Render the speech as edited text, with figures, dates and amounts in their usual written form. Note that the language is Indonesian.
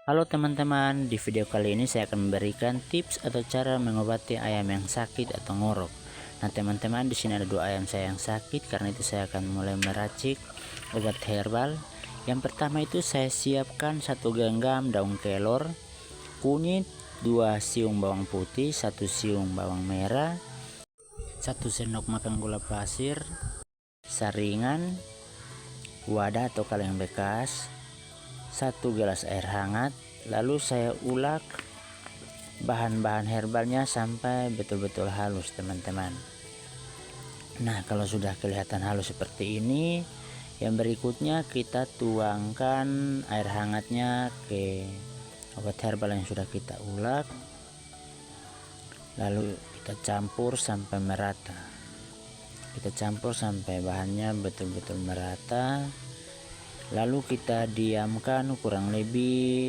Halo teman-teman, di video kali ini saya akan memberikan tips atau cara mengobati ayam yang sakit atau ngorok. Nah teman-teman, di sini ada 2 ayam saya yang sakit, karena itu saya akan mulai meracik obat herbal. Yang pertama itu saya siapkan 1 genggam daun kelor, kunyit, 2 siung bawang putih, 1 siung bawang merah, 1 sendok makan gula pasir, saringan, wadah atau kaleng bekas, 1 gelas air hangat. Lalu saya ulek bahan-bahan herbalnya sampai betul-betul halus teman-teman. Nah kalau sudah kelihatan halus seperti ini, yang berikutnya kita tuangkan air hangatnya ke obat herbal yang sudah kita ulek, lalu kita campur sampai merata. Kita campur sampai bahannya betul-betul merata, lalu kita diamkan kurang lebih